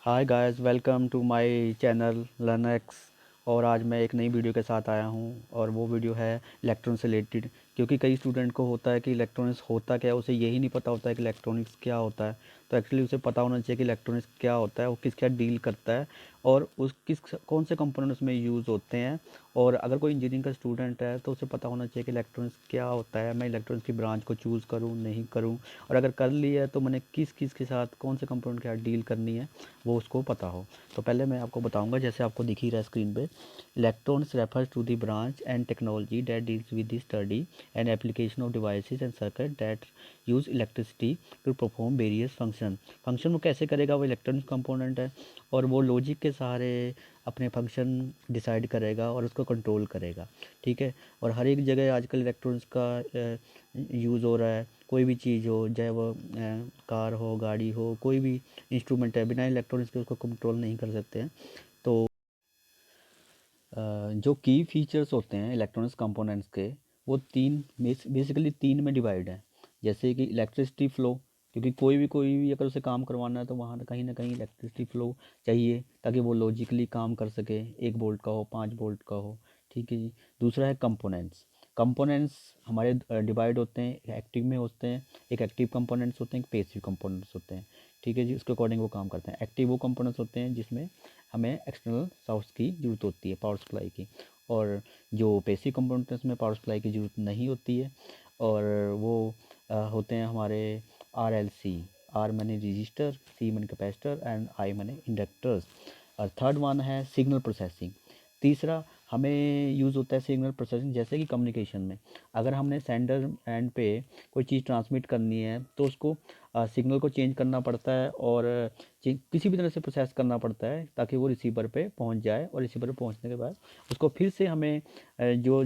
Hi guys, welcome to my channel LearnX. और आज मैं एक नई वीडियो के साथ आया हूं और वो वीडियो है इलेक्ट्रॉनिक्स से रिलेटेड। क्योंकि कई स्टूडेंट को होता है कि इलेक्ट्रॉनिक्स होता क्या है, उसे यही नहीं पता होता है कि इलेक्ट्रॉनिक्स क्या होता है। तो एक्चुअली उसे पता होना चाहिए कि इलेक्ट्रॉनिक्स क्या होता है, वो किस क्या डील करता है और उस किस कौन से कंपोनेंट्स में यूज़ होते हैं। और अगर कोई इंजीनियरिंग का स्टूडेंट है तो उसे पता होना चाहिए कि इलेक्ट्रॉनिक्स क्या होता है, मैं इलेक्ट्रॉनिक्स की ब्रांच को चूज़ करूँ नहीं करूँ, और अगर कर ली है तो मैंने किस किस के साथ कौन से कंपोनेंट के साथ डील करनी है वो उसको पता हो। तो पहले मैं आपको बताऊंगा, जैसे आपको दिख ही रहा है स्क्रीन पे, electronics refers to the branch and technology that deals with the study and application of devices and circuit that use electricity to perform various function वो कैसे करेगा, वो इलेक्ट्रॉनिक कंपोनेंट है और वो लॉजिक के सहारे अपने फंक्शन डिसाइड करेगा और उसको कंट्रोल करेगा। ठीक है। और हर एक जगह आजकल इलेक्ट्रॉनिक्स का यूज़ हो रहा है। कोई भी चीज़ हो, चाहे वो कार हो, गाड़ी हो, कोई भी इंस्ट्रूमेंट है, बिना इलेक्ट्रॉनिक्स के उसको कंट्रोल नहीं कर सकते हैं। तो जो की फीचर्स होते हैं इलेक्ट्रॉनिक्स कंपोनेंट्स के, वो बेसिकली तीन में डिवाइड है। जैसे कि इलेक्ट्रिसिटी फ़्लो, क्योंकि कोई भी अगर उसे काम करवाना है तो वहाँ ना कहीं इलेक्ट्रिसिटी फ़्लो चाहिए ताकि वो लॉजिकली काम कर सके। 1 वोल्ट का हो, 5 वोल्ट का हो। ठीक है जी। दूसरा है कंपोनेंट्स। कंपोनेंट्स हमारे डिवाइड होते हैं, एक्टिव में होते हैं। एक एक्टिव कंपोनेंट्स होते हैं, एक पैसिव कंपोनेंट्स होते हैं। ठीक है जी। उसके अकॉर्डिंग वो काम करते हैं। एक्टिव वो कंपोनेंट्स होते हैं जिसमें हमें एक्सटर्नल सोर्स की ज़रूरत होती है, पावर सप्लाई की। और जो पैसिव कंपोनेंट्स में पावर सप्लाई की ज़रूरत नहीं होती है। और वो होते हैं हमारे RLC। आर मैंने रजिस्टर, सी मैंने कैपेसिटर एंड आई मैंने इंडक्टर्स। और थर्ड वन है सिग्नल प्रोसेसिंग। तीसरा हमें यूज़ होता है सिग्नल प्रोसेसिंग, जैसे कि कम्युनिकेशन में अगर हमने सेंडर एंड पे कोई चीज़ ट्रांसमिट करनी है तो उसको सिग्नल को चेंज करना पड़ता है और किसी भी तरह से प्रोसेस करना पड़ता है ताकि वो रिसीवर पे पहुंच जाए। और रिसीवर पे पहुंचने के बाद उसको फिर से हमें जो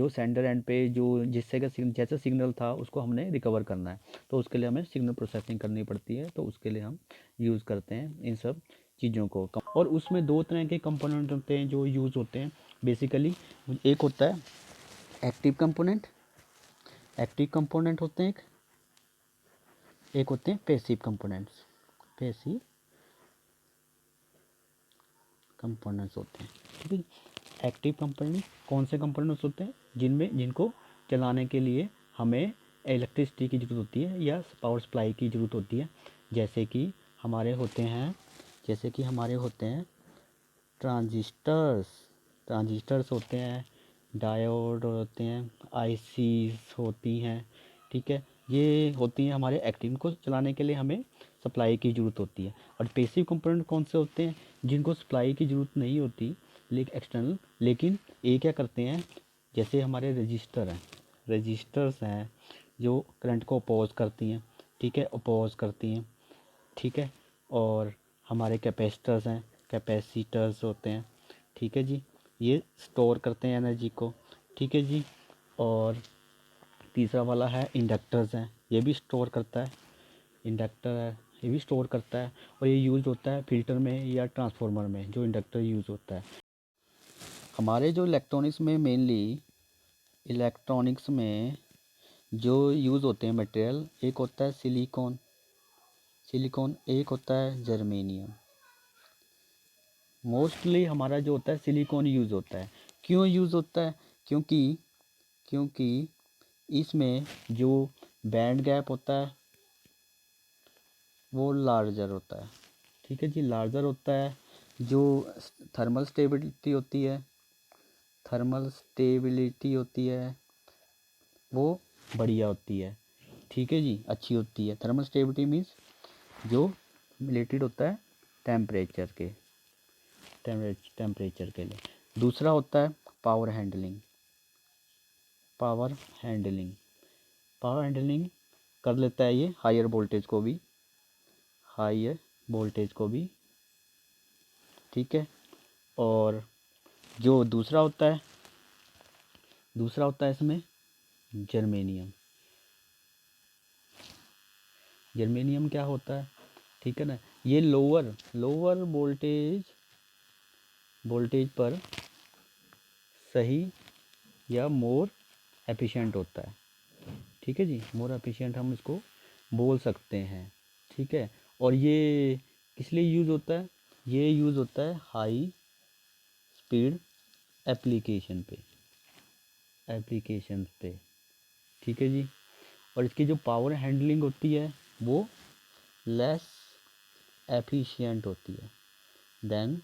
सेंडर एंड पे जो जिससे का जैसा सिग्नल था उसको हमने रिकवर करना है। तो उसके लिए हमें सिग्नल प्रोसेसिंग करनी पड़ती है। तो उसके लिए हम यूज़ करते हैं इन सब चीज़ों को। और उसमें दो तरह के कंपोनेंट होते हैं जो यूज़ होते हैं बेसिकली। एक होता है एक्टिव कंपोनेंट, एक्टिव कंपोनेंट होते हैं। एक होते हैं पैसिव कंपोनेंट्स, पैसिव कंपोनेंट्स होते हैं। ठीक है। एक्टिव कंपोनेंट कौन से कंपोनेंट्स होते हैं, जिनको चलाने के लिए हमें इलेक्ट्रिसिटी की ज़रूरत होती है या पावर सप्लाई की ज़रूरत होती है। जैसे कि हमारे होते हैं जैसे कि हमारे होते हैं ट्रांजिस्टर्स। ट्रांजिस्टर्स होते हैं, डायोड होते हैं, आईसीज होती हैं। ठीक है। ये होती हैं हमारे एक्टिव को चलाने के लिए हमें सप्लाई की ज़रूरत होती है। और पैसिव कंपोनेंट कौन से होते हैं, जिनको सप्लाई की ज़रूरत नहीं होती लेकिन एक्सटर्नल, लेकिन ये क्या करते हैं, जैसे हमारे रजिस्टर्स हैं जो करंट को अपोज करती हैं। ठीक है, अपोज करती हैं। ठीक है। और हमारे कैपेसिटर्स हैं, कैपेसिटर्स होते हैं। ठीक है जी। ये स्टोर करते हैं एनर्जी को। ठीक है जी। और तीसरा वाला है इंडक्टर्स हैं, ये भी स्टोर करता है। इंडक्टर है, ये भी स्टोर करता है। और ये यूज़ होता है फिल्टर में या ट्रांसफार्मर में, जो इंडक्टर यूज़ होता है। हमारे जो इलेक्ट्रॉनिक्स में जो यूज़ होते हैं मटेरियल, एक होता है सिलिकॉन, एक होता है जर्मेनियम। मोस्टली हमारा जो होता है सिलिकॉन यूज़ होता है। क्यों यूज़ होता है? क्योंकि क्योंकि इसमें जो बैंड गैप होता है वो लार्जर होता है। ठीक है जी, लार्जर होता है। जो थर्मल स्टेबिलिटी होती है थर्मल स्टेबिलिटी होती है वो बढ़िया होती है। ठीक है जी, अच्छी होती है। थर्मल स्टेबिलिटी मीन्स जो रिलेटेड होता है टेम्परेचर के टेम्परेचर के लिए। दूसरा होता है power handling. Power handling power handling कर लेता है ये हायर वोल्टेज को भी। ठीक है। और जो दूसरा होता है इसमें जर्मेनियम। जर्मेनियम क्या होता है? ठीक है ना, ये लोअर वोल्टेज पर सही या मोर एफिशिएंट होता है। ठीक है जी, मोर एफिशिएंट हम इसको बोल सकते हैं। ठीक है। और ये इसलिए यूज़ होता है, ये यूज़ होता है हाई स्पीड एप्लीकेशन पे, ठीक है जी। और इसकी जो पावर हैंडलिंग होती है वो लेस एफिशिएंट होती है देन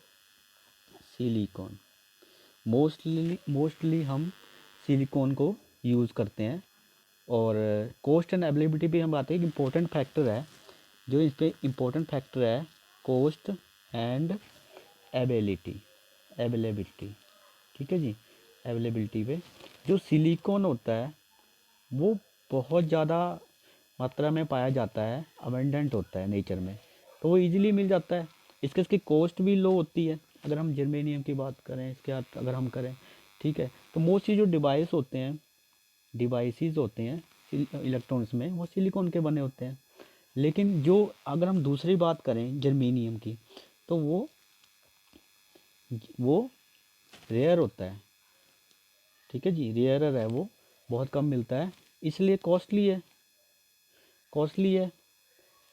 सिलिकॉन। मोस्टली हम सिलिकॉन को यूज़ करते हैं। और कॉस्ट एंड अवेलेबिलिटी पे हम बात हैं कि इम्पोर्टेंट फैक्टर है, जो इस पर इम्पोर्टेंट फैक्टर है कॉस्ट एंड अवेलेबिलिटी, ठीक है जी। अवेलेबिलिटी पे जो सिलिकॉन होता है वो बहुत ज़्यादा मात्रा में पाया जाता है, अबंडेंट होता है नेचर में, तो वो इजीली मिल जाता है। इसकी कॉस्ट भी लो होती है। अगर हम जर्मेनियम की बात करें, इसके अगर हम करें, ठीक है, तो मोस्टली जो डिवाइसेस होते हैं इलेक्ट्रॉनिक्स में वो सिलिकॉन के बने होते हैं। लेकिन जो अगर हम दूसरी बात करें जर्मेनियम की, तो वो रेयर होता है, ठीक है जी, रेयरर है, वो बहुत कम मिलता है, इसलिए कॉस्टली है।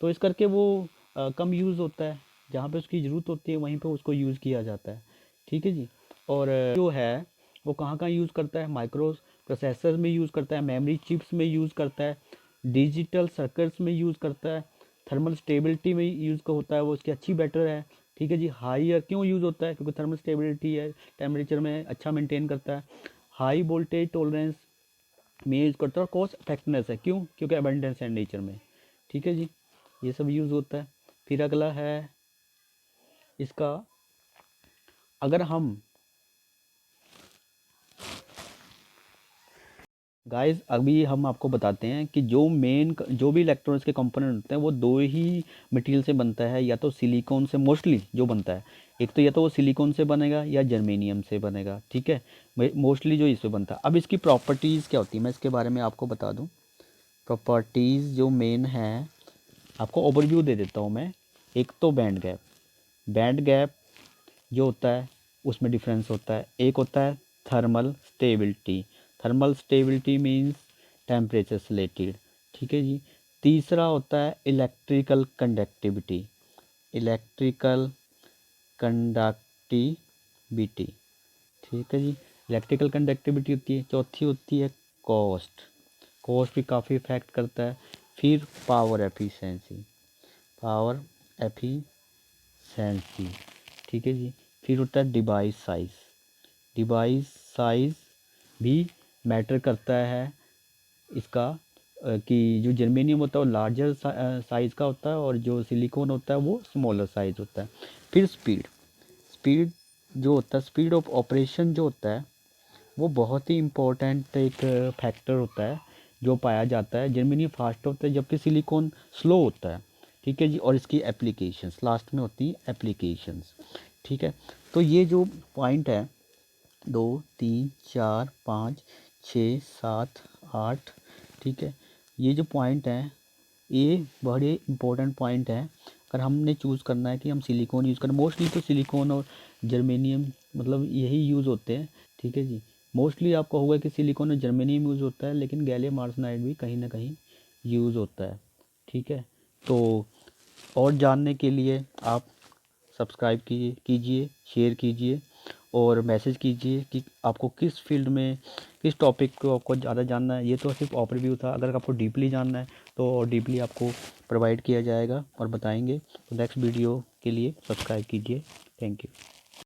तो इस करके वो कम यूज़ होता है, जहाँ पे उसकी ज़रूरत होती है वहीं पे उसको यूज़ किया जाता है, ठीक है जी। और जो है वो कहाँ कहाँ यूज़ करता है, माइक्रो प्रोसेसर में यूज़ करता है, मेमोरी चिप्स में यूज़ करता है, डिजिटल सर्किट्स में यूज़ करता है, थर्मल स्टेबिलिटी में यूज़ का होता है, वो उसकी अच्छी बेटर है, ठीक है जी। हाई क्यों यूज़ होता है, क्योंकि थर्मल स्टेबिलिटी है, टेम्परेचर में अच्छा मेंटेन करता है। हाई वोल्टेज टॉलरेंस में यूज़ करता है। और कॉस्ट इफेक्टिवनेस है, क्यों, क्योंकि अबंडेंस है नेचर में, ठीक है जी। ये सब यूज़ होता है। फिर अगला है इसका, अगर हम गाइस अभी हम आपको बताते हैं कि जो भी इलेक्ट्रॉनिक्स के कंपोनेंट होते हैं वो दो ही मटेरियल से बनता है, या तो सिलिकॉन से मोस्टली जो बनता है, एक तो या तो वो सिलिकॉन से बनेगा या जर्मेनियम से बनेगा, ठीक है, मोस्टली जो इससे बनता है। अब इसकी प्रॉपर्टीज़ क्या होती है मैं इसके बारे में आपको बता दूं। प्रॉपर्टीज़ जो मेन है, आपको ओवरव्यू दे देता हूँ मैं। एक तो बैंड गैप जो होता है उसमें डिफरेंस होता है। एक होता है thermal stability means temperature related, ठीक है जी। तीसरा होता है इलेक्ट्रिकल कंडक्टिविटी, ठीक है जी, इलेक्ट्रिकल कंडक्टिविटी होती है। चौथी होती है कॉस्ट भी काफ़ी इफेक्ट करता है। फिर पावर एफिशिएंसी, ठीक है जी। फिर होता है डिवाइस साइज भी मैटर करता है इसका, कि जो जर्मेनियम होता है वो लार्जर साइज़ का होता है और जो सिलिकॉन होता है वो स्मॉलर साइज़ होता है। फिर स्पीड जो होता है, स्पीड ऑफ ऑपरेशन जो होता है वो बहुत ही इम्पोर्टेंट एक फैक्टर होता है जो पाया जाता है। जर्मेनियम फास्ट होता है जबकि सिलिकॉन स्लो होता है, ठीक है जी। और इसकी एप्लीकेशंस लास्ट में होती हैं एप्लीकेशंस, ठीक है। तो ये जो पॉइंट है 2 3 4 5 6 7 8, ठीक है, ये जो पॉइंट हैं ये बड़े इंपॉर्टेंट पॉइंट हैं। अगर हमने चूज़ करना है कि हम सिलिकॉन यूज़ करें, मोस्टली तो सिलिकॉन और जर्मेनियम मतलब यही यूज़ होते हैं, ठीक है जी। मोस्टली आपको होगा कि सिलिकॉन और जर्मेनियम यूज़ होता है, लेकिन गैलियम आर्सेनाइड भी कहीं ना कहीं यूज़ होता है, ठीक है। तो और जानने के लिए आप सब्सक्राइब कीजिए, शेयर कीजिए और मैसेज कीजिए कि आपको किस फील्ड में, किस टॉपिक को आपको ज़्यादा जानना है। ये तो सिर्फ ओवरव्यू था, अगर आपको डीपली जानना है तो डीपली आपको प्रोवाइड किया जाएगा और बताएंगे। तो नेक्स्ट वीडियो के लिए सब्सक्राइब कीजिए। Thank you.